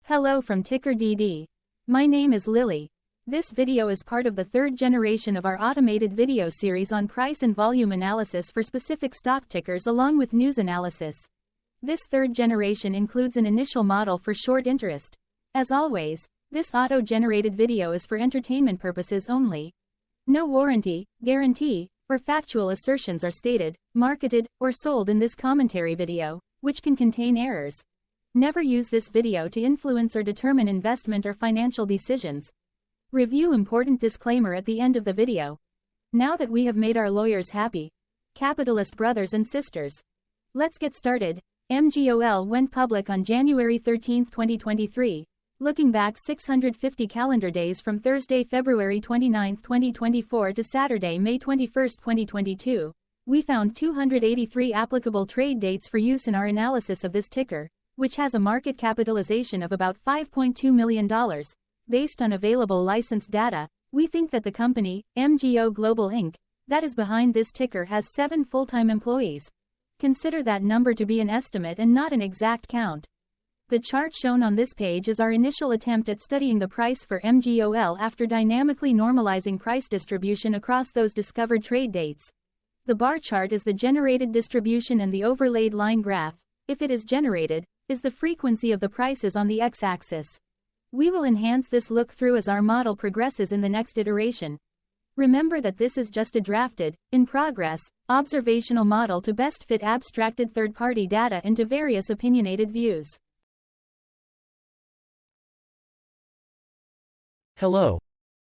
Hello from TickerDD. My name is Lily. This video is part of the third generation of our automated video series on price and volume analysis for specific stock tickers along with news analysis. This third generation includes an initial model for short interest. As always, this auto-generated video is for entertainment purposes only. No warranty, guarantee, or factual assertions are stated, marketed, or sold in this commentary video, which can contain errors. Never use this video to influence or determine investment or financial decisions. Review important disclaimer at the end of the video. Now that we have made our lawyers happy, capitalist brothers and sisters, let's get started. MGOL went public on January 13, 2023. Looking back 650 calendar days from Thursday, February 29, 2024 to Saturday, May 21, 2022, we found 283 applicable trade dates for use in our analysis of this ticker, which has a market capitalization of about $5.2 million. Based on available licensed data, we think that the company, MGOL MGOL Inc., that is behind this ticker has 7 full-time employees. Consider that number to be an estimate and not an exact count. The chart shown on this page is our initial attempt at studying the price for MGOL after dynamically normalizing price distribution across those discovered trade dates. The bar chart is the generated distribution and the overlaid line graph, if it is generated, is the frequency of the prices on the x-axis. We will enhance this look-through as our model progresses in the next iteration. Remember that this is just a drafted, in progress, observational model to best fit abstracted third-party data into various opinionated views. Hello.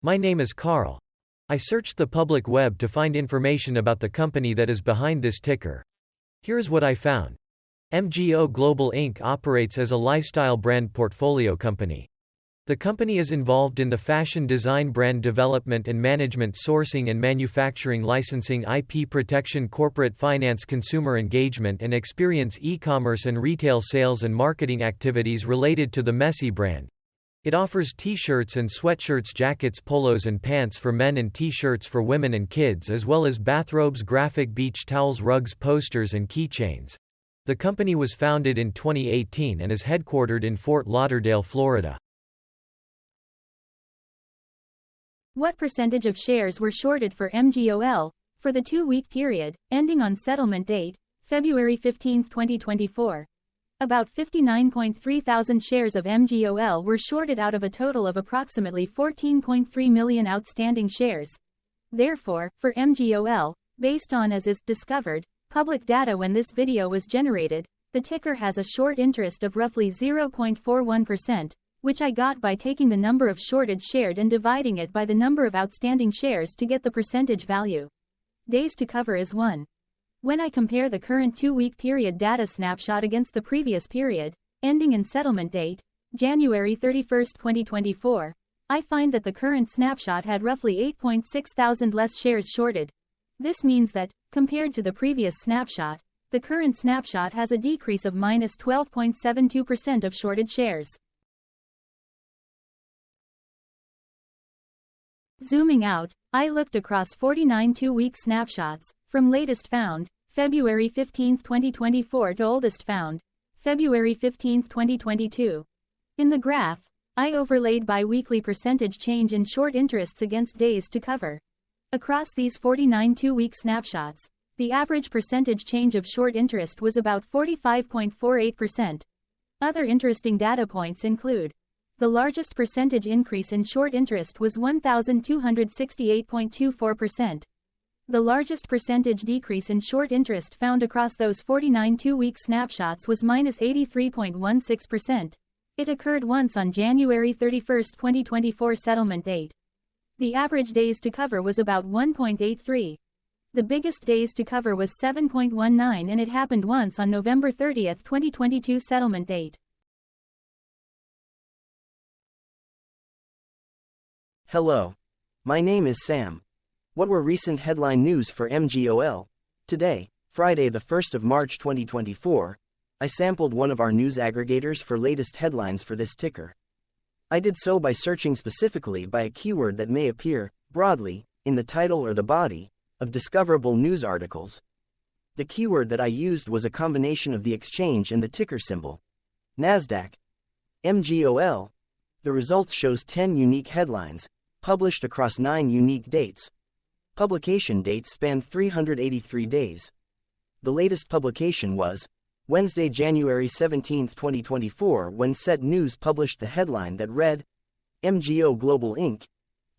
My name is Carl. I searched the public web to find information about the company that is behind this ticker. Here's what I found. MGOL MGOL Inc. operates as a lifestyle brand portfolio company. The company is involved in the fashion design, brand development and management, sourcing and manufacturing, licensing, IP protection, corporate finance, consumer engagement and experience, e-commerce and retail sales and marketing activities related to the Messi brand. It offers t-shirts and sweatshirts, jackets, polos and pants for men and t-shirts for women and kids, as well as bathrobes, graphic beach towels, rugs, posters and keychains. The company was founded in 2018 and is headquartered in Fort Lauderdale, Florida. What percentage of shares were shorted for MGOL for the 2-week period, ending on settlement date, February 15, 2024? About 59.3 thousand shares of MGOL were shorted out of a total of approximately 14.3 million outstanding shares. Therefore, for MGOL, based on as is discovered public data when this video was generated, the ticker has a short interest of roughly 0.41%, which I got by taking the number of shorted shared and dividing it by the number of outstanding shares to get the percentage value. Days to cover is 1. When I compare the current 2-week period data snapshot against the previous period, ending in settlement date, January 31, 2024, I find that the current snapshot had roughly 8.6 thousand less shares shorted. This means that, compared to the previous snapshot, the current snapshot has a decrease of minus 12.72% of shorted shares. Zooming out, I looked across 49 2-week snapshots, from latest found, February 15, 2024 to oldest found, February 15, 2022. In the graph, I overlaid bi-weekly percentage change in short interests against days to cover. Across these 49 2-week snapshots, the average percentage change of short interest was about 45.48%. Other interesting data points include: the largest percentage increase in short interest was 1,268.24%. The largest percentage decrease in short interest found across those 49 2-week snapshots was minus 83.16%. It occurred once on January 31, 2024 settlement date. The average days to cover was about 1.83. The biggest days to cover was 7.19 and it happened once on November 30, 2022 settlement date. Hello. My name is Sam. What were recent headline news for MGOL? Today, Friday the 1st of March 2024, I sampled one of our news aggregators for latest headlines for this ticker. I did so by searching specifically by a keyword that may appear, broadly, in the title or the body of discoverable news articles. The keyword that I used was a combination of the exchange and the ticker symbol, NASDAQ. MGOL. The results shows 10 unique headlines, published across 9 unique dates. Publication dates span 383 days. The latest publication was Wednesday, January 17, 2024, when Set News published the headline that read, MGO Global Inc.,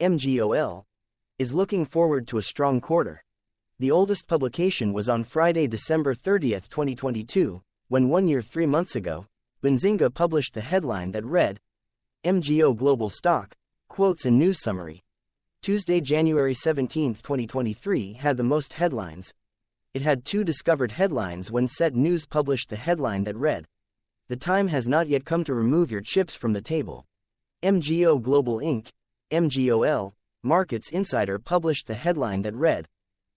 MGOL, is looking forward to a strong quarter. The oldest publication was on Friday, December 30, 2022, when 1 year 3 months ago, Benzinga published the headline that read, MGO Global Stock, quotes and news summary. Tuesday, January 17, 2023 had the most headlines. It had 2 discovered headlines when Set News published the headline that read, The time has not yet come to remove your chips from the table. MGO Global Inc., MGOL, Markets Insider published the headline that read,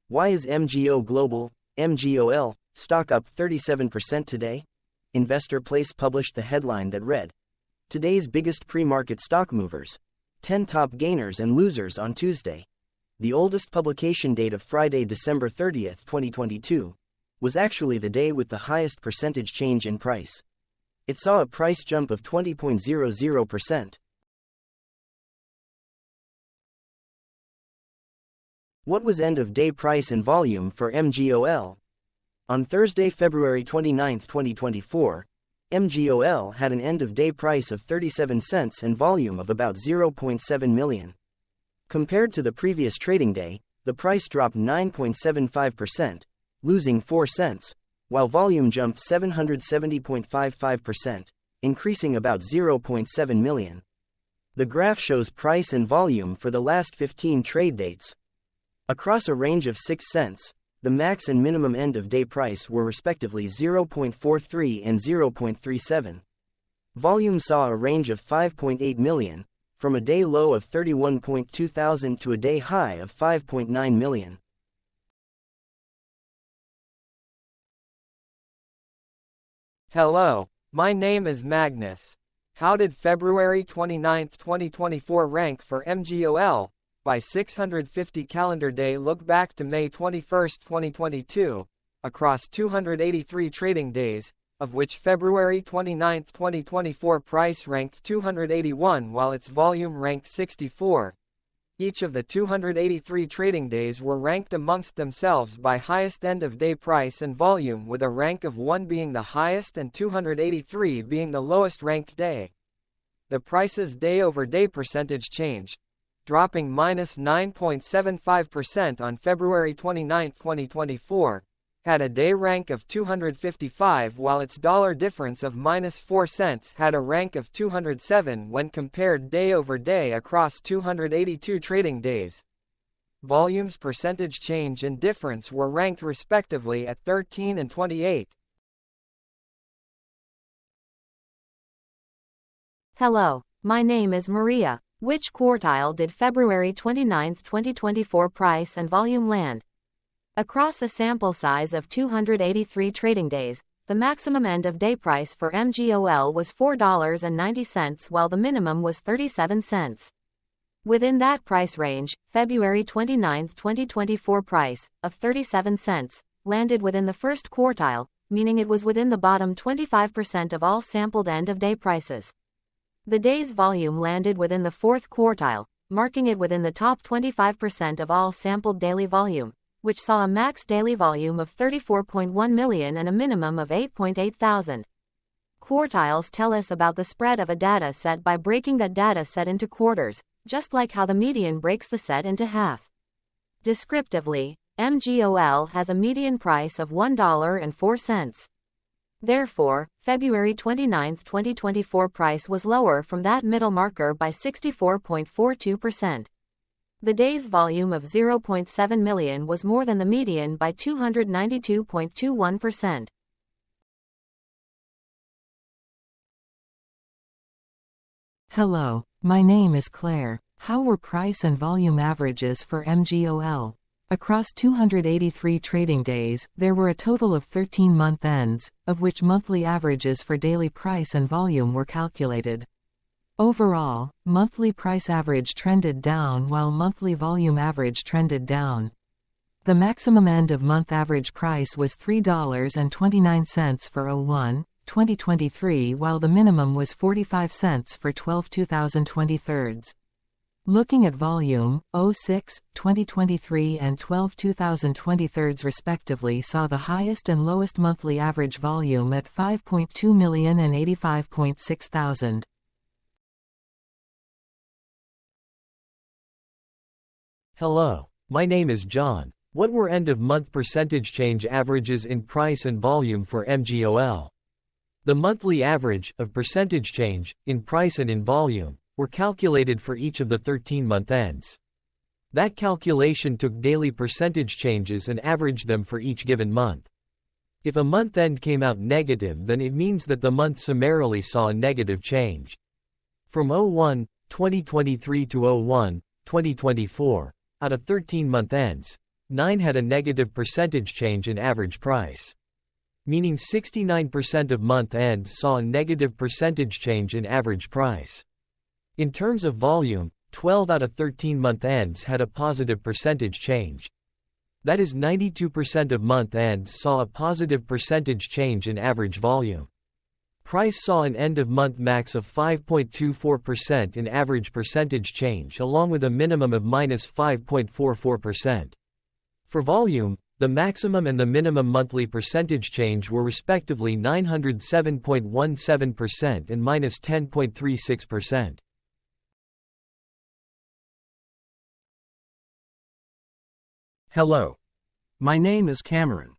Why is MGO Global, MGOL, stock up 37% today? Investor Place published the headline that read, Today's biggest pre-market stock movers, 10 top gainers and losers on Tuesday. The oldest publication date of Friday, December 30, 2022, was actually the day with the highest percentage change in price. It saw a price jump of 20.00%. What was end-of-day price and volume for MGOL? On Thursday, February 29, 2024, MGOL had an end-of-day price of 37 cents and volume of about 0.7 million. Compared to the previous trading day, the price dropped 9.75%, losing 4 cents, while volume jumped 770.55%, increasing about 0.7 million. The graph shows price and volume for the last 15 trade dates. Across a range of 6 cents, the max and minimum end-of-day price were respectively 0.43 and 0.37. Volume saw a range of 5.8 million, from a day low of 31.2 thousand to a day high of 5.9 million. Hello, my name is Magnus. How did February 29, 2024 rank for MGOL? By 650 calendar day look back to May 21, 2022, across 283 trading days, of which February 29, 2024 price ranked 281 while its volume ranked 64. Each of the 283 trading days were ranked amongst themselves by highest end-of-day price and volume, with a rank of 1 being the highest and 283 being the lowest ranked day. The price's day-over-day percentage change, dropping -9.75% on February 29, 2024, had a day rank of 255 while its dollar difference of -4 cents had a rank of 207 when compared day over day across 282 trading days. Volume's percentage change and difference were ranked respectively at 13 and 28. Hello, my name is Maria. Which quartile did February 29, 2024 price and volume land? Across a sample size of 283 trading days, the maximum end-of-day price for MGOL was $4.90 while the minimum was 37 cents. Within that price range, February 29, 2024 price, of 37 cents, landed within the first quartile, meaning it was within the bottom 25% of all sampled end-of-day prices. The day's volume landed within the fourth quartile, marking it within the top 25% of all sampled daily volume, which saw a max daily volume of 34.1 million and a minimum of 8.8 thousand. Quartiles tell us about the spread of a data set by breaking that data set into quarters, just like how the median breaks the set into half. Descriptively, MGOL has a median price of $1.04. Therefore, February 29, 2024 price was lower from that middle marker by 64.42%. The day's volume of 0.7 million was more than the median by 292.21%. Hello, my name is Claire. How were price and volume averages for MGOL? Across 283 trading days, there were a total of 13 month ends, of which monthly averages for daily price and volume were calculated. Overall, monthly price average trended down while monthly volume average trended down. The maximum end-of-month average price was $3.29 for 01, 2023, while the minimum was 45 cents for 12 2023. Looking at volume, 06, 2023 and 12 2023 respectively saw the highest and lowest monthly average volume at 5.2 million and 85.6 thousand. Hello. My name is John. What were end-of-month percentage change averages in price and volume for MGOL? The monthly average of percentage change, in price and in volume, were calculated for each of the 13-month ends. That calculation took daily percentage changes and averaged them for each given month. If a month end came out negative, then it means that the month summarily saw a negative change. From 01, 2023 to 01, 2024, out of 13-month ends, 9 had a negative percentage change in average price. Meaning 69% of month ends saw a negative percentage change in average price. In terms of volume, 12 out of 13-month ends had a positive percentage change. That is 92% of month ends saw a positive percentage change in average volume. Price saw an end-of-month max of 5.24% in average percentage change along with a minimum of minus 5.44%. For volume, the maximum and the minimum monthly percentage change were respectively 907.17% and minus 10.36%. Hello. My name is Cameron.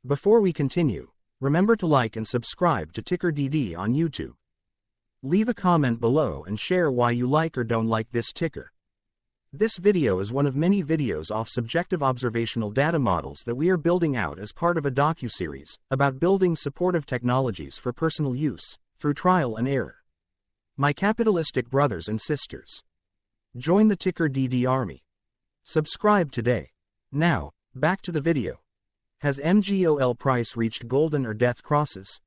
Before we continue, remember to like and subscribe to TickerDD on YouTube. Leave a comment below and share why you like or don't like this ticker. This video is one of many videos off subjective observational data models that we are building out as part of a docuseries about building supportive technologies for personal use, through trial and error. My capitalistic brothers and sisters, join the TickerDD army. Subscribe today. Now, back to the video. Has MGOL price reached golden or death crosses?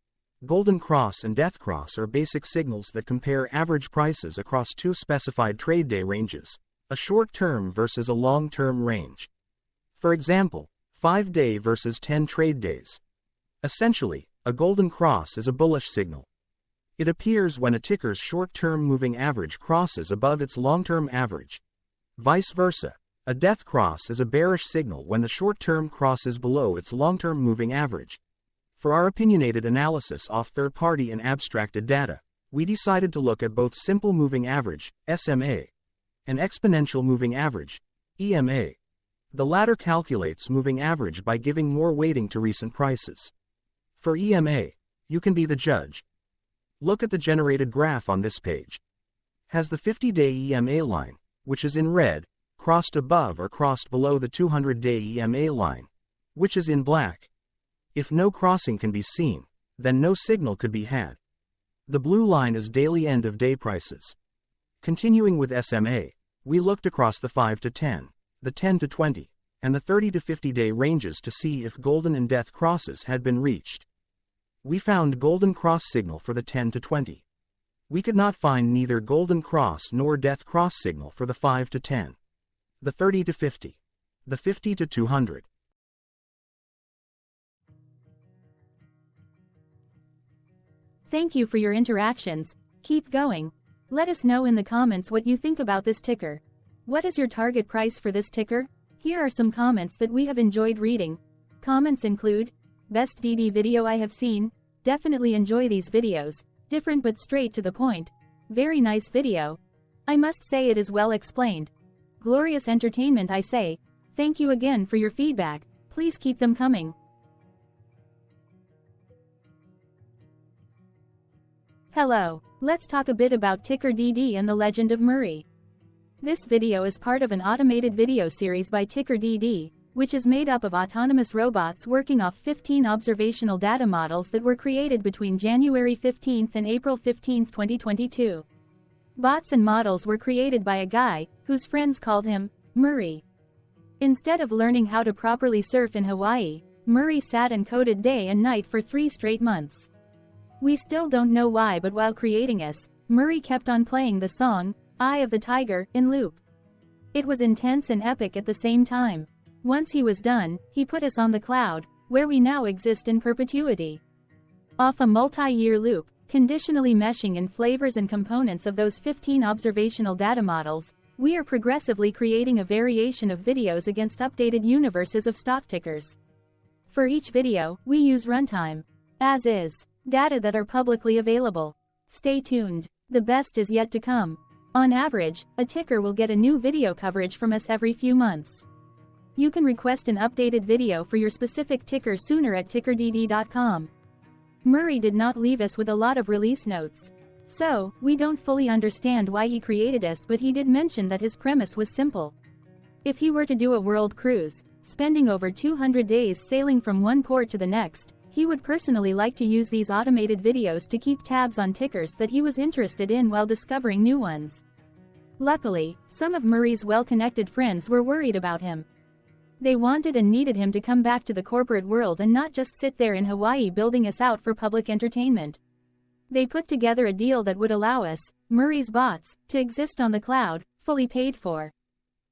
Golden cross and death cross are basic signals that compare average prices across two specified trade day ranges, a short-term versus a long-term range. For example, 5-day versus 10 trade days. Essentially, a golden cross is a bullish signal. It appears when a ticker's short-term moving average crosses above its long-term average. Vice versa. A death cross is a bearish signal when the short-term crosses below its long-term moving average. For our opinionated analysis off third-party and abstracted data, we decided to look at both simple moving average, SMA, and exponential moving average, EMA. The latter calculates moving average by giving more weighting to recent prices. For EMA, you can be the judge. Look at the generated graph on this page. Has the 50-day EMA line, which is in red, crossed above or crossed below the 200-day EMA line, which is in black? If no crossing can be seen, then no signal could be had. The blue line is daily end-of-day prices. Continuing with SMA, we looked across the 5 to 10, the 10 to 20, and the 30 to 50-day ranges to see if golden and death crosses had been reached. We found golden cross signal for the 10 to 20. We could not find neither golden cross nor death cross signal for the 5 to 10. The 30 to 50, the 50 to 200. Thank you for your interactions. Keep going. Let us know in the comments what you think about this ticker. What is your target price for this ticker? Here are some comments that we have enjoyed reading. Comments include, best DD video I have seen, definitely enjoy these videos, different but straight to the point. Very nice video. I must say it is well explained. Glorious entertainment I say. Thank you again for your feedback, please keep them coming. Hello, let's talk a bit about TickerDD and the Legend of Murray. This video is part of an automated video series by TickerDD, which is made up of autonomous robots working off 15 observational data models that were created between January 15 and April 15, 2022. Bots and models were created by a guy, whose friends called him Murray. Instead of learning how to properly surf in Hawaii, Murray sat and coded day and night for 3 straight months. We still don't know why, but while creating us, Murray kept on playing the song, Eye of the Tiger, in loop. It was intense and epic at the same time. Once he was done, he put us on the cloud, where we now exist in perpetuity. Off a multi-year loop, conditionally meshing in flavors and components of those 15 observational data models, we are progressively creating a variation of videos against updated universes of stock tickers. For each video, we use runtime, as is, data that are publicly available. Stay tuned. The best is yet to come. On average, a ticker will get a new video coverage from us every few months. You can request an updated video for your specific ticker sooner at TickerDD.com. Murray did not leave us with a lot of release notes. So, we don't fully understand why he created us, but he did mention that his premise was simple. If he were to do a world cruise, spending over 200 days sailing from one port to the next, he would personally like to use these automated videos to keep tabs on tickers that he was interested in while discovering new ones. Luckily, some of Murray's well-connected friends were worried about him. They wanted and needed him to come back to the corporate world and not just sit there in Hawaii building us out for public entertainment. They put together a deal that would allow us, Murray's bots, to exist on the cloud, fully paid for.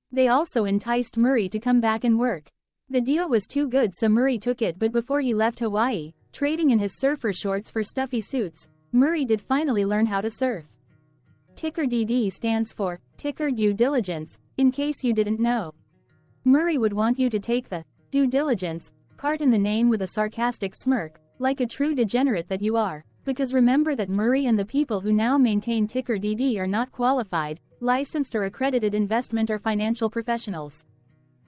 They also enticed Murray to come back and work. The deal was too good, so Murray took it, but before he left Hawaii, trading in his surfer shorts for stuffy suits, Murray did finally learn how to surf. TickerDD stands for Ticker Due Diligence, in case you didn't know. Murray would want you to take the due diligence part in the name with a sarcastic smirk, like a true degenerate that you are, because remember that Murray and the people who now maintain TickerDD are not qualified, licensed or accredited investment or financial professionals.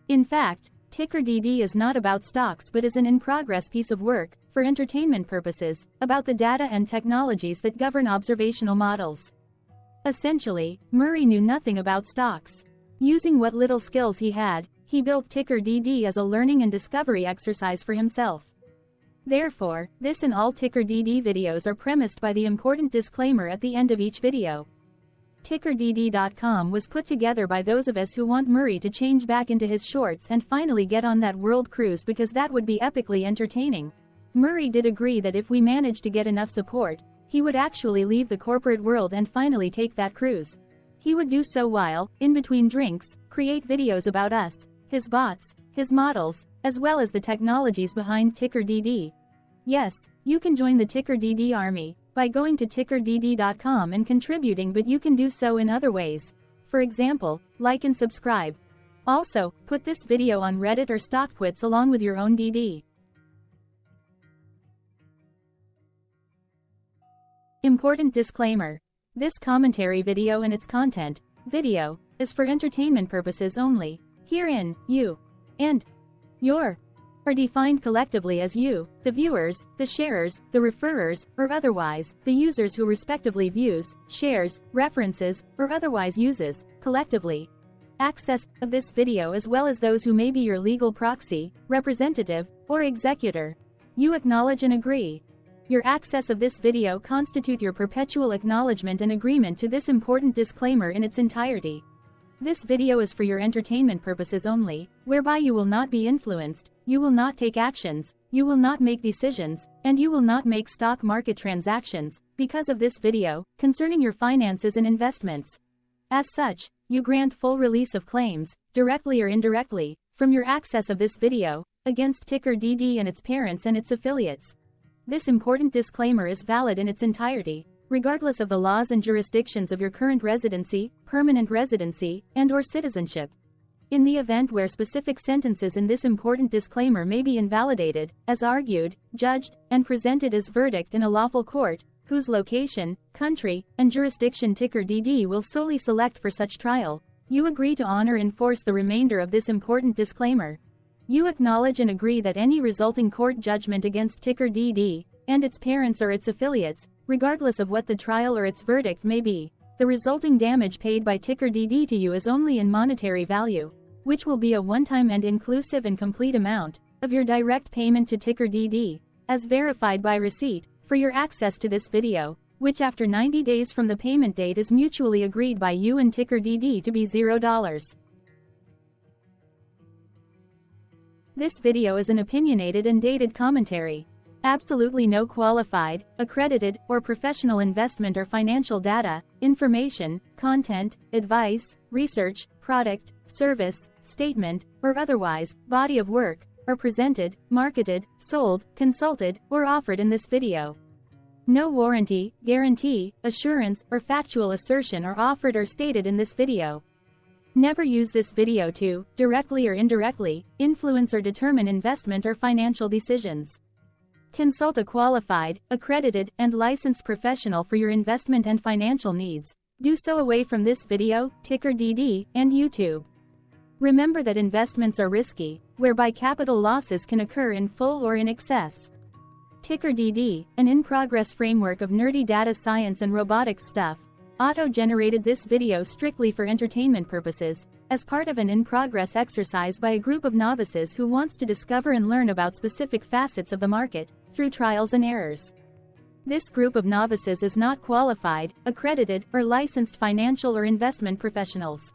In fact, TickerDD is not about stocks but is an in-progress piece of work, for entertainment purposes, about the data and technologies that govern observational models. Essentially, Murray knew nothing about stocks. Using what little skills he had, he built TickerDD as a learning and discovery exercise for himself. Therefore, this and all TickerDD videos are premised by the important disclaimer at the end of each video. TickerDD.com was put together by those of us who want Murray to change back into his shorts and finally get on that world cruise, because that would be epically entertaining. Murray did agree that if we managed to get enough support, he would actually leave the corporate world and finally take that cruise. He would do so while, in between drinks, create videos about us, his bots, his models, as well as the technologies behind TickerDD. Yes, you can join the TickerDD army by going to TickerDD.com and contributing, but you can do so in other ways. For example, like and subscribe. Also, put this video on Reddit or StockTwits along with your own DD. Important disclaimer. This commentary video and its content, video, is for entertainment purposes only. Herein, you and your are defined collectively as you, the viewers, the sharers, the referrers, or otherwise, the users who respectively views, shares, references, or otherwise uses, collectively, access of this video, as well as those who may be your legal proxy, representative, or executor. You acknowledge and agree. Your access of this video constitute your perpetual acknowledgement and agreement to this important disclaimer in its entirety. This video is for your entertainment purposes only, whereby you will not be influenced, you will not take actions, you will not make decisions, and you will not make stock market transactions, because of this video, concerning your finances and investments. As such, you grant full release of claims, directly or indirectly, from your access of this video, against TickerDD and its parents and its affiliates. This important disclaimer is valid in its entirety, regardless of the laws and jurisdictions of your current residency, permanent residency, and/or citizenship. In the event where specific sentences in this important disclaimer may be invalidated, as argued, judged, and presented as verdict in a lawful court, whose location, country, and jurisdiction TickerDD will solely select for such trial, you agree to honor and enforce the remainder of this important disclaimer. You acknowledge and agree that any resulting court judgment against TickerDD and its parents or its affiliates, regardless of what the trial or its verdict may be, the resulting damage paid by TickerDD to you is only in monetary value, which will be a one-time and inclusive and complete amount of your direct payment to TickerDD, as verified by receipt, for your access to this video, which after 90 days from the payment date is mutually agreed by you and TickerDD to be $0. This video is an opinionated and dated commentary. Absolutely no qualified, accredited, or professional investment or financial data, information, content, advice, research, product, service, statement, or otherwise, body of work, are presented, marketed, sold, consulted, or offered in this video. No warranty, guarantee, assurance, or factual assertion are offered or stated in this video. Never use this video to, directly or indirectly, influence or determine investment or financial decisions. Consult a qualified, accredited, and licensed professional for your investment and financial needs. Do so away from this video, TickerDD, and YouTube. Remember that investments are risky, whereby capital losses can occur in full or in excess. TickerDD, an in-progress framework of nerdy data science and robotics stuff, auto-generated this video strictly for entertainment purposes, as part of an in-progress exercise by a group of novices who wants to discover and learn about specific facets of the market, through trials and errors. This group of novices is not qualified, accredited, or licensed financial or investment professionals.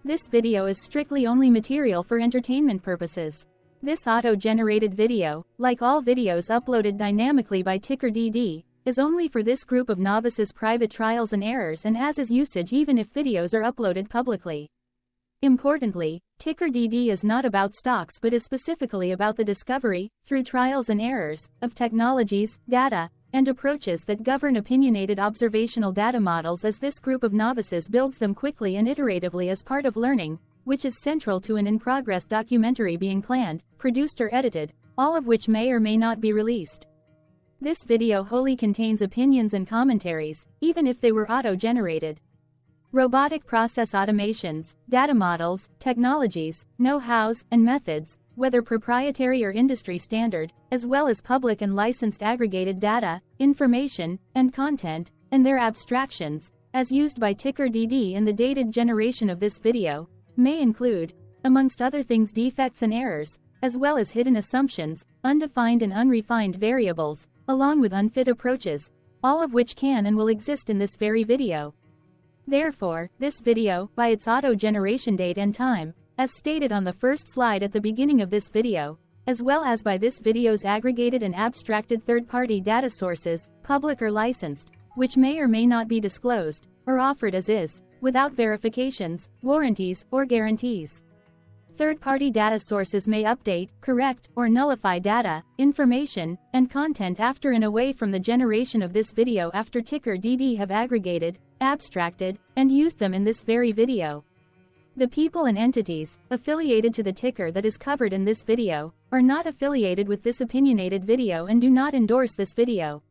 This video is strictly only material for entertainment purposes. This auto-generated video, like all videos uploaded dynamically by TickerDD, is only for this group of novices' private trials and errors and as is usage even if videos are uploaded publicly. Importantly, TickerDD is not about stocks but is specifically about the discovery, through trials and errors, of technologies, data, and approaches that govern opinionated observational data models as this group of novices builds them quickly and iteratively as part of learning, which is central to an in-progress documentary being planned, produced or edited, all of which may or may not be released. This video wholly contains opinions and commentaries, even if they were auto-generated. Robotic process automations, data models, technologies, know-hows, and methods, whether proprietary or industry standard, as well as public and licensed aggregated data, information, and content, and their abstractions, as used by TickerDD in the dated generation of this video, may include, amongst other things, defects and errors, as well as hidden assumptions, undefined and unrefined variables, along with unfit approaches, all of which can and will exist in this very video. Therefore, this video, by its auto-generation date and time, as stated on the first slide at the beginning of this video, as well as by this video's aggregated and abstracted third-party data sources, public or licensed, which may or may not be disclosed, or offered as is, without verifications, warranties, or guarantees. Third-party data sources may update, correct, or nullify data, information, and content after and away from the generation of this video after TickerDD have aggregated, abstracted, and used them in this very video. The people and entities, affiliated to the ticker that is covered in this video, are not affiliated with this opinionated video and do not endorse this video.